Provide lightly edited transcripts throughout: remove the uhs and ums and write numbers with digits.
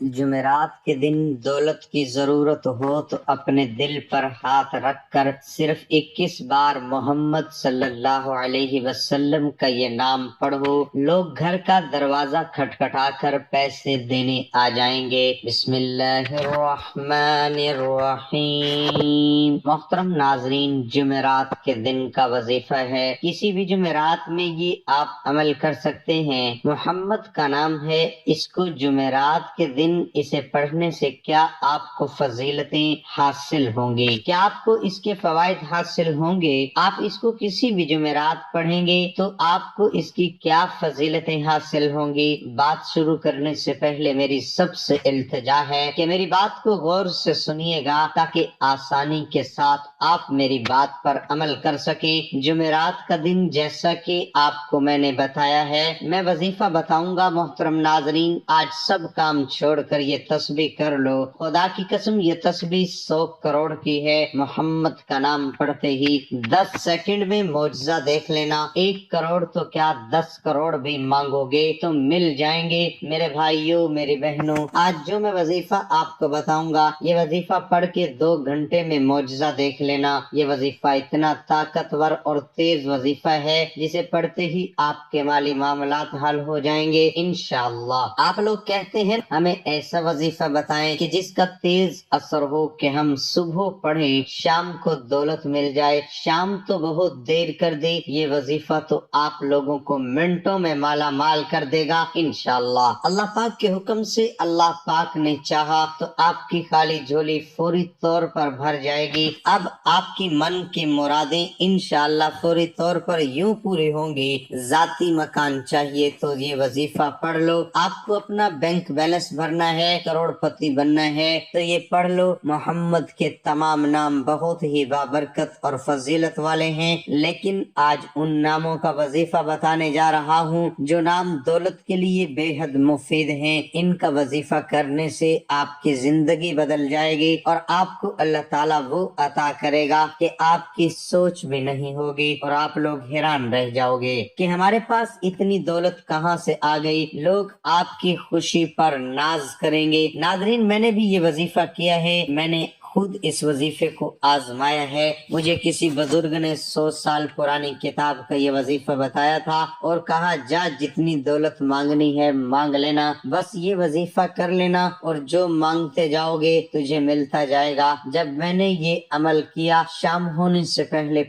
جمعرات کے دن دولت کی ضرورت ہو تو اپنے دل پر ہاتھ رکھ کر صرف 21 بار محمد صلی اللہ علیہ وسلم کا یہ نام پڑھو، لوگ گھر کا دروازہ کھٹکھٹا کر پیسے دینے آ جائیں گے۔ بسم اللہ الرحمن الرحیم۔ محترم ناظرین، جمعرات کے دن کا وظیفہ ہے، کسی بھی جمعرات میں یہ آپ عمل کر سکتے ہیں۔ محمد کا نام ہے، اس کو جمعرات کے دن اسے پڑھنے سے کیا آپ کو فضیلتیں حاصل ہوں گی، کیا آپ کو اس کے فوائد حاصل ہوں گے؟ آپ اس کو کسی بھی جمعرات پڑھیں گے تو آپ کو اس کی کیا فضیلتیں حاصل ہوں گی؟ بات شروع کرنے سے پہلے میری سب سے التجا ہے کہ میری بات کو غور سے سنیے گا تاکہ آسانی کے ساتھ آپ میری بات پر عمل کر سکیں۔ جمعرات کا دن جیسا کہ آپ کو میں نے بتایا ہے، میں وظیفہ بتاؤں گا۔ محترم ناظرین، آج سب کام چھوڑ کر یہ تسبیح کر لو، خدا کی قسم یہ تسبیح 100 کروڑ کی ہے۔ محمد کا نام پڑھتے ہی 10 سیکنڈ میں معجزہ دیکھ لینا۔ 1 کروڑ تو کیا 10 کروڑ بھی مانگو گے تو مل جائیں گے۔ میرے بھائیوں، میری بہنوں، آج جو میں وظیفہ آپ کو بتاؤں گا، یہ وظیفہ پڑھ کے 2 گھنٹے میں معجزہ دیکھ لینا۔ یہ وظیفہ اتنا طاقتور اور تیز وظیفہ ہے جسے پڑھتے ہی آپ کے مالی معاملات حل ہو جائیں گے انشاءاللہ۔ آپ لوگ کہتے ہیں ہمیں ایسا وظیفہ بتائیں کہ جس کا تیز اثر ہو کہ ہم صبح پڑھیں، شام کو دولت مل جائے۔ شام تو بہت دیر کر دے، یہ وظیفہ تو آپ لوگوں کو منٹوں میں مالا مال کر دے گا انشاءاللہ۔ اللہ پاک کے حکم سے اللہ پاک نے چاہا تو آپ کی خالی جھولی فوری طور پر بھر جائے گی۔ اب آپ کی من کی مرادیں انشاءاللہ فوری طور پر یوں پوری ہوں گی۔ ذاتی مکان چاہیے تو یہ وظیفہ پڑھ لو۔ آپ کو اپنا بینک بیلنس بھرنا ہے، کروڑ پتی بننا ہے تو یہ پڑھ لو۔ محمد کے تمام نام بہت ہی بابرکت اور فضیلت والے ہیں، لیکن آج ان ناموں کا وظیفہ بتانے جا رہا ہوں جو نام دولت کے لیے بے حد مفید ہیں۔ ان کا وظیفہ کرنے سے آپ کی زندگی بدل جائے گی اور آپ کو اللہ تعالیٰ وہ عطا کرے گا کہ آپ کی سوچ بھی نہیں ہوگی، اور آپ لوگ حیران رہ جاؤ گے کہ ہمارے پاس اتنی دولت کہاں سے آ گئی۔ لوگ آپ کی خوشی پر ناز کریں گے۔ ناظرین، میں نے بھی یہ وظیفہ کیا ہے، میں نے خود اس وظیفے کو آزمایا ہے۔ مجھے کسی بزرگ نے 100 سال پرانی کتاب کا یہ وظیفہ بتایا تھا اور کہا جا جتنی دولت مانگنی ہے مانگ لینا، بس یہ وظیفہ کر لینا اور جو مانگتے جاؤ گے تجھے ملتا جائے گا۔ جب میں نے یہ عمل کیا، شام ہونے سے پہلے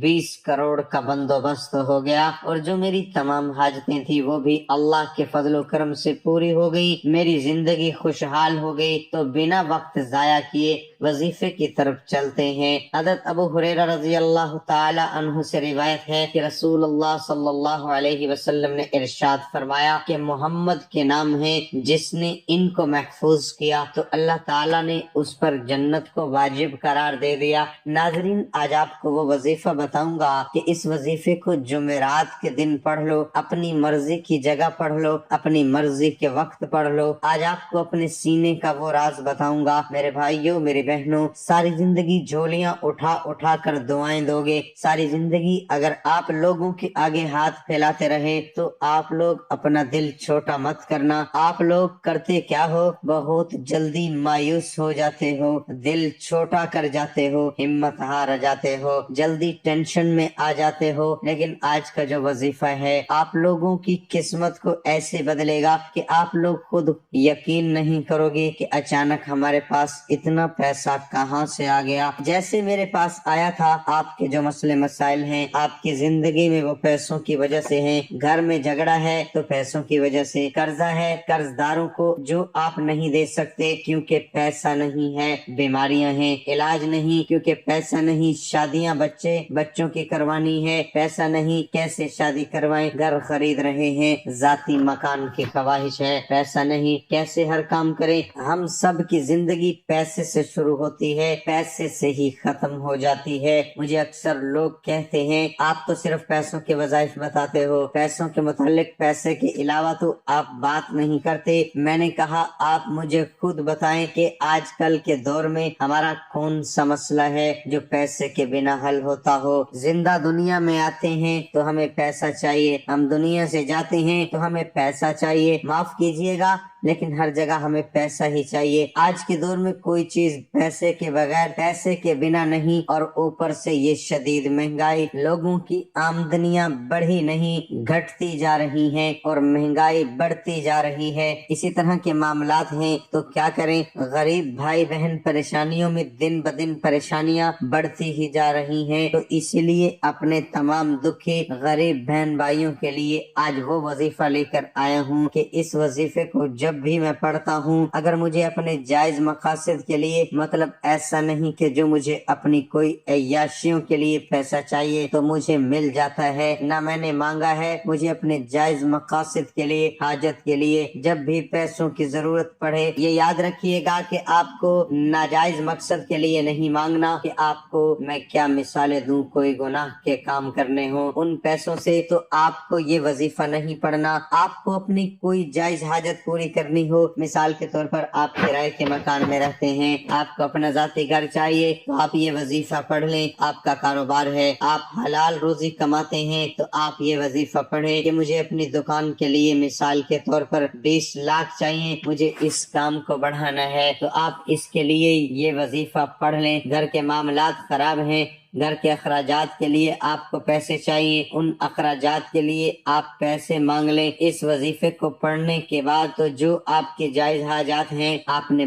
20 کروڑ کا بندوبست ہو گیا اور جو میری تمام حاجتیں تھی وہ بھی اللہ کے فضل و کرم سے پوری ہو گئی۔ میری زندگی خوشحال ہو گئی۔ تو بنا وقت ضائع کیے وظیفے کی طرف چلتے ہیں۔ حضرت ابو ہریرہ رضی اللہ تعالی عنہ سے روایت ہے کہ رسول اللہ صلی اللہ علیہ وسلم نے ارشاد فرمایا کہ محمد کے نام ہیں، جس نے ان کو محفوظ کیا تو اللہ تعالی نے اس پر جنت کو واجب قرار دے دیا۔ ناظرین، آج آپ کو وہ وظیفہ بتاؤں گا کہ اس وظیفے کو جمعرات کے دن پڑھ لو، اپنی مرضی کی جگہ پڑھ لو، اپنی مرضی کے وقت پڑھ لو۔ آج آپ کو اپنے سینے کا وہ راز بتاؤں گا۔ میرے بھائیوں، میری بہنوں، ساری زندگی جھولیاں اٹھا اٹھا کر دعائیں دو گے، ساری زندگی اگر آپ لوگوں کے آگے ہاتھ پھیلاتے رہے تو آپ لوگ اپنا دل چھوٹا مت کرنا۔ آپ لوگ کرتے کیا ہو؟ بہت جلدی مایوس ہو جاتے ہو، دل چھوٹا کر جاتے ہو، ہمت ہار جاتے ہو، جلدی ٹینشن میں آ جاتے ہو۔ لیکن آج کا جو وظیفہ ہے آپ لوگوں کی قسمت کو ایسے بدلے گا کہ آپ لوگ خود یقین نہیں کرو گے کہ اچانک ہمارے پاس اتنا پیسہ کہاں سے آ گیا۔ جیسے میرے پاس آیا تھا، آپ کے جو مسئلے مسائل ہیں آپ کی زندگی میں وہ پیسوں کی وجہ سے ہیں۔ گھر میں جھگڑا ہے تو پیسوں کی وجہ سے، قرضہ ہے، قرض داروں کو جو آپ نہیں دے سکتے کیونکہ پیسہ نہیں ہے، بیماریاں ہیں، علاج نہیں کیونکہ پیسہ نہیں، شادیاں بچوں کی کروانی ہے، پیسہ نہیں، کیسے شادی کروائیں، گھر خرید رہے ہیں، ذاتی مکان کی خواہش ہے، پیسہ نہیں، کیسے ہر کام کریں۔ ہم سب کی زندگی پیسے سے شروع ہوتی ہے، پیسے سے ہی ختم ہو جاتی ہے۔ مجھے اکثر لوگ کہتے ہیں آپ تو صرف پیسوں کے وظائف بتاتے ہو، پیسوں کے متعلق پیسے کے علاوہ تو آپ بات نہیں کرتے۔ میں نے کہا آپ مجھے خود بتائیں کہ آج کل کے دور میں ہمارا کون سا مسئلہ ہے جو پیسے کے بنا حل ہوتا ہو؟ زندہ دنیا میں آتے ہیں تو ہمیں پیسہ چاہیے، ہم دنیا سے جاتے ہیں تو ہمیں پیسہ چاہیے۔ معاف کیجئے گا لیکن ہر جگہ ہمیں پیسہ ہی چاہیے۔ آج کے دور میں کوئی چیز پیسے کے بغیر، پیسے کے بنا نہیں، اور اوپر سے یہ شدید مہنگائی، لوگوں کی آمدنیاں بڑھی نہیں گھٹتی جا رہی ہیں اور مہنگائی بڑھتی جا رہی ہے۔ اسی طرح کے معاملات ہیں تو کیا کریں، غریب بھائی بہن پریشانیوں میں دن بدن پریشانیاں بڑھتی ہی جا رہی ہیں۔ تو اسی لیے اپنے تمام دکھی غریب بہن بھائیوں کے لیے آج وہ وظیفہ لے کر آیا ہوں کہ اس وظیفے کو جب بھی میں پڑھتا ہوں، اگر مجھے اپنے جائز مقاصد کے لیے، مطلب ایسا نہیں کہ جو مجھے اپنی کوئی عیاشیوں کے لیے پیسہ چاہیے تو مجھے مل جاتا ہے، نہ میں نے مانگا ہے، مجھے اپنے جائز مقاصد کے لیے، حاجت کے لیے جب بھی پیسوں کی ضرورت پڑے، یہ یاد رکھیے گا کہ آپ کو ناجائز مقصد کے لیے نہیں مانگنا کہ آپ کو میں کیا مثالیں دوں، کوئی گناہ کے کام کرنے ہوں ان پیسوں سے، تو آپ کو یہ وظیفہ نہیں پڑھنا۔ آپ کو اپنی کوئی جائز حاجت پوری کرنی ہو، مثال کے طور پر آپ کرائے کے مکان میں رہتے ہیں، آپ کو اپنا ذاتی گھر چاہیے تو آپ یہ وظیفہ پڑھ لیں۔ آپ کا کاروبار ہے، آپ حلال روزی کماتے ہیں تو آپ یہ وظیفہ پڑھیں کہ مجھے اپنی دکان کے لیے مثال کے طور پر 20 لاکھ چاہیے، مجھے اس کام کو بڑھانا ہے، تو آپ اس کے لیے یہ وظیفہ پڑھ لیں۔ گھر کے معاملات خراب ہیں، گھر کے اخراجات کے لیے آپ کو پیسے چاہیے، ان اخراجات کے لیے آپ پیسے مانگ لیں۔ اس وظیفے کو پڑھنے کے بعد تو جو آپ کے جائز حاجات ہیں، آپ نے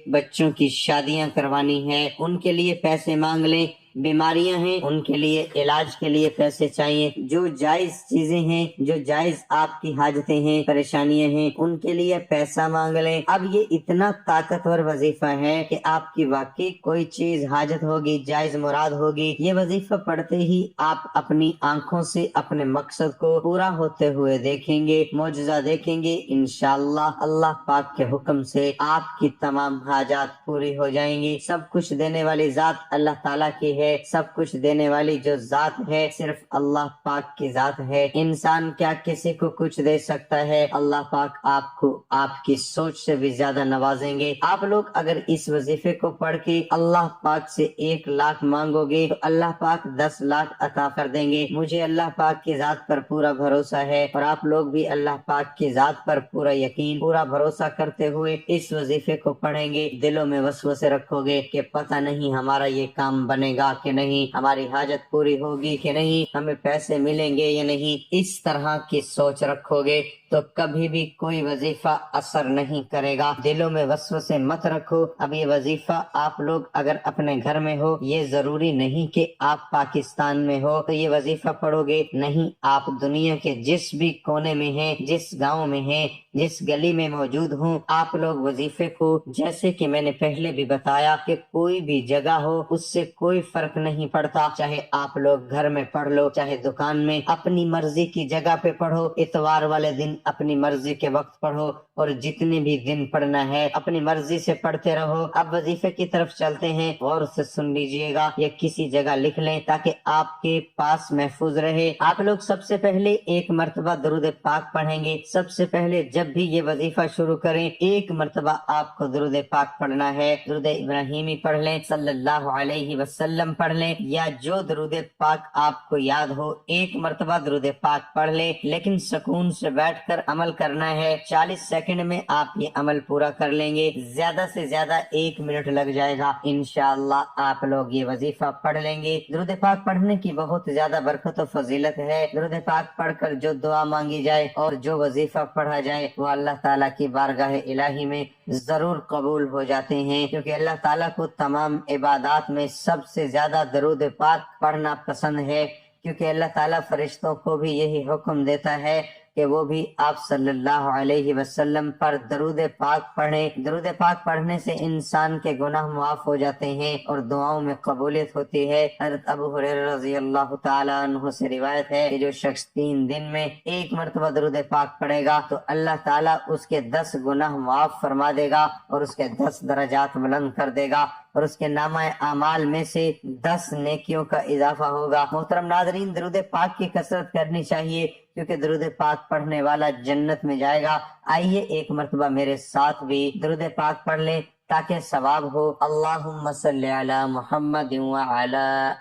بچوں کی شادیاں کروانی ہے ان کے لیے پیسے مانگ لیں، بیماریاں ہیں ان کے لیے علاج کے لیے پیسے چاہیے، جو جائز چیزیں ہیں، جو جائز آپ کی حاجتیں ہیں، پریشانیاں ہیں، ان کے لیے پیسہ مانگ لیں۔ اب یہ اتنا طاقتور وظیفہ ہے کہ آپ کی واقعی کوئی چیز حاجت ہوگی، جائز مراد ہوگی، یہ وظیفہ پڑھتے ہی آپ اپنی آنکھوں سے اپنے مقصد کو پورا ہوتے ہوئے دیکھیں گے، معجزہ دیکھیں گے انشاءاللہ۔ اللہ پاک کے حکم سے آپ کی تمام حاجات پوری ہو جائیں گی۔ سب کچھ دینے والی ذات اللہ تعالیٰ کی ہے، سب کچھ دینے والی جو ذات ہے صرف اللہ پاک کی ذات ہے۔ انسان کیا کسی کو کچھ دے سکتا ہے؟ اللہ پاک آپ کو آپ کی سوچ سے بھی زیادہ نوازیں گے۔ آپ لوگ اگر اس وظیفے کو پڑھ کے اللہ پاک سے 1 لاکھ مانگو گے تو اللہ پاک 10 لاکھ عطا کر دیں گے۔ مجھے اللہ پاک کی ذات پر پورا بھروسہ ہے، اور آپ لوگ بھی اللہ پاک کی ذات پر پورا یقین، پورا بھروسہ کرتے ہوئے اس وظیفے کو پڑھیں گے۔ دلوں میں وسوسے رکھو گے کہ پتہ نہیں ہمارا یہ کام بنے گا کہ نہیں، ہماری حاجت پوری ہوگی کہ نہیں، ہمیں پیسے ملیں گے یا نہیں، اس طرح کی سوچ رکھو گے تو کبھی بھی کوئی وظیفہ اثر نہیں کرے گا۔ دلوں میں وسوسے مت رکھو۔ اب یہ وظیفہ آپ لوگ اگر اپنے گھر میں ہو، یہ ضروری نہیں کہ آپ پاکستان میں ہو تو یہ وظیفہ پڑھو گے، نہیں، آپ دنیا کے جس بھی کونے میں ہیں، جس گاؤں میں ہیں، جس گلی میں موجود ہوں، آپ لوگ وظیفے کو، جیسے کہ میں نے پہلے بھی بتایا کہ کوئی بھی جگہ ہو اس سے کوئی فرق نہیں پڑتا، چاہے آپ لوگ گھر میں پڑھ لو، چاہے دکان میں، اپنی مرضی کی جگہ پہ پڑھو، اتوار والے دن اپنی مرضی کے وقت پڑھو، اور جتنے بھی دن پڑھنا ہے اپنی مرضی سے پڑھتے رہو۔ اب وظیفے کی طرف چلتے ہیں، غور سے سن لیجئے گا، یہ کسی جگہ لکھ لیں تاکہ آپ کے پاس محفوظ رہے۔ آپ لوگ سب سے پہلے 1 مرتبہ درود پاک پڑھیں گے۔ سب سے پہلے جب بھی یہ وظیفہ شروع کریں 1 مرتبہ آپ کو درود پاک پڑھنا ہے۔ درود ابراہیمی پڑھ لیں، صلی اللہ علیہ وسلم پڑھ لیں، یا جو درود پاک آپ کو یاد ہو 1 مرتبہ درود پاک پڑھ لیں، لیکن سکون سے بیٹھ کر عمل کرنا ہے۔ 40 سیکنڈ میں آپ یہ عمل پورا کر لیں گے، زیادہ سے زیادہ 1 منٹ لگ جائے گا، انشاءاللہ آپ لوگ یہ وظیفہ پڑھ لیں گے۔ درود پاک پڑھنے کی بہت زیادہ برکت و فضیلت ہے۔ درود پاک پڑھ کر جو دعا مانگی جائے اور جو وظیفہ پڑھا جائے وہ اللہ تعالیٰ کی بارگاہ الہی میں ضرور قبول ہو جاتے ہیں، کیونکہ اللہ تعالیٰ کو تمام عبادات میں سب سے زیادہ درود پاک پڑھنا پسند ہے، کیونکہ اللہ تعالیٰ فرشتوں کو بھی یہی حکم دیتا ہے کہ وہ بھی آپ صلی اللہ علیہ وسلم پر درود پاک پڑھیں۔ درود پاک پڑھنے سے انسان کے گناہ معاف ہو جاتے ہیں اور دعاؤں میں قبولیت ہوتی ہے۔ حضرت ابو ہریرہ رضی اللہ تعالیٰ عنہ سے روایت ہے کہ جو شخص 3 دن میں 1 مرتبہ درود پاک پڑھے گا تو اللہ تعالیٰ اس کے 10 گناہ معاف فرما دے گا اور اس کے 10 درجات بلند کر دے گا، اور اس کے نامہ اعمال میں سے 10 نیکیوں کا اضافہ ہوگا۔ محترم ناظرین، درود پاک کی کثرت کرنی چاہیے، کیونکہ درود پاک پڑھنے والا جنت میں جائے گا۔ آئیے 1 مرتبہ میرے ساتھ بھی درود پاک پڑھ لیں تاکہ ثواب ہو۔ اللہم صلی علی محمد وعلی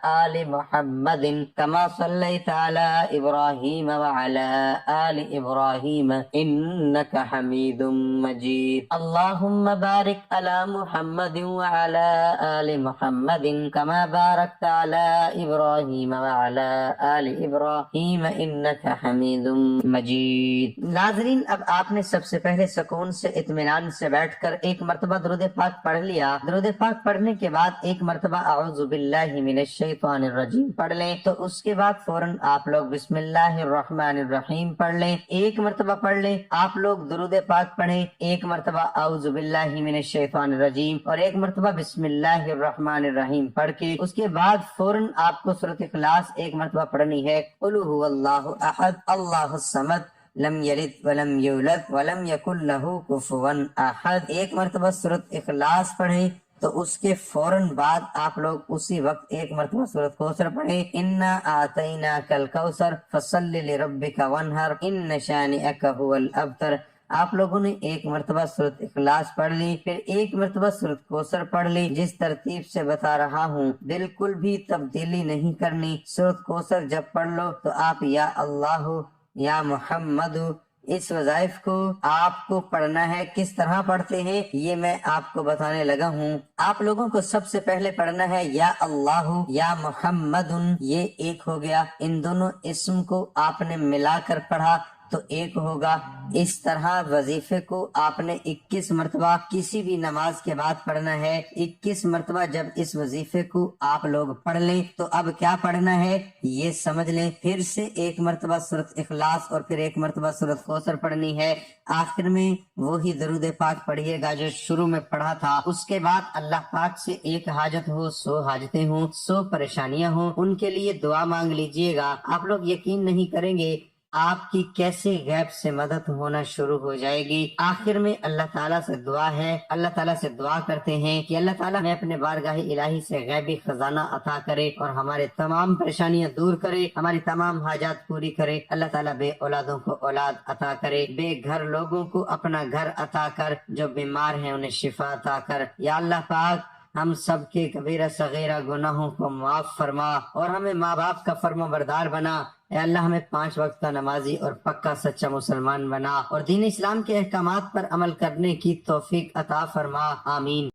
آل محمد کما صلیت علی ابراہیم وعلی آل ابراہیم انک حمید مجید۔ اللہم بارک علی محمد وعلی آل محمد کما بارکت علی ابراہیم وعلی آل ابراہیم انک حمید مجید۔ ناظرین، اب آپ نے سب سے پہلے سکون سے اطمینان سے بیٹھ کر ایک مرتبہ درود پاک پڑھ لیا۔ درود پاک پڑھنے کے بعد ایک مرتبہ اعوذ باللہ من الشیطان الرجیم پڑھ لیں، تو اس کے بعد فوراً آپ لوگ بسم اللہ الرحمن الرحیم پڑھ لیں، ایک مرتبہ پڑھ لیں۔ آپ لوگ درود پاک پڑھیں، ایک مرتبہ اعوذ باللہ من الشیطان الرجیم اور ایک مرتبہ بسم اللہ الرحمن الرحیم پڑھ کے اس کے بعد فوراً آپ کو سورۃ اخلاص ایک مرتبہ پڑھنی ہے۔ قل هو اللہ احد اللہ الصمد لم یلد ولم یولد ولم یکن لہ کفوا احد۔ ایک مرتبہ سورۃ اخلاص پڑھیں تو اس کے فوراً بعد آپ لوگ اسی وقت ایک مرتبہ سورۃ کوثر پڑھیں، انا اعطیناک الکوثر فصل لربک وانحر ان شانئک هو الابتر۔ آپ لوگوں نے ایک مرتبہ سورۃ اخلاص پڑھ لی، پھر ایک مرتبہ سورۃ کوثر پڑھ لی۔ جس ترتیب سے بتا رہا ہوں بالکل بھی تبدیلی نہیں کرنی۔ سورۃ کوثر جب پڑھ لو تو آپ یا اللہ یا محمد اس وظائف کو آپ کو پڑھنا ہے۔ کس طرح پڑھتے ہیں یہ میں آپ کو بتانے لگا ہوں۔ آپ لوگوں کو سب سے پہلے پڑھنا ہے یا اللہ یا محمد، یہ ایک ہو گیا۔ ان دونوں اسم کو آپ نے ملا کر پڑھا تو ایک ہوگا۔ اس طرح وظیفے کو آپ نے 21 مرتبہ کسی بھی نماز کے بعد پڑھنا ہے۔ 21 مرتبہ جب اس وظیفے کو آپ لوگ پڑھ لیں تو اب کیا پڑھنا ہے یہ سمجھ لیں۔ پھر سے ایک مرتبہ سورۃ اخلاص اور پھر ایک مرتبہ سورۃ کوثر پڑھنی ہے۔ آخر میں وہی درود پاک پڑھیے گا جو شروع میں پڑھا تھا۔ اس کے بعد اللہ پاک سے ایک حاجت ہو، 100 حاجتیں ہوں، 100 پریشانیاں ہوں، ان کے لیے دعا مانگ لیجئے گا۔ آپ لوگ یقین نہیں کریں گے آپ کی کیسے غیب سے مدد ہونا شروع ہو جائے گی۔ آخر میں اللہ تعالیٰ سے دعا ہے، اللہ تعالیٰ سے دعا کرتے ہیں کہ اللہ تعالیٰ ہمیں اپنے بارگاہ الہی سے غیبی خزانہ عطا کرے اور ہمارے تمام پریشانیاں دور کرے، ہماری تمام حاجات پوری کرے۔ اللہ تعالیٰ بے اولادوں کو اولاد عطا کرے، بے گھر لوگوں کو اپنا گھر عطا کر، جو بیمار ہیں انہیں شفا عطا کر۔ یا اللہ پاک ہم سب کے کبیرہ صغیرہ گناہوں کو معاف فرما اور ہمیں ماں باپ کا فرما بردار بنا۔ اے اللہ ہمیں 5 وقت کا نمازی اور پکا سچا مسلمان بنا اور دین اسلام کے احکامات پر عمل کرنے کی توفیق عطا فرما، آمین۔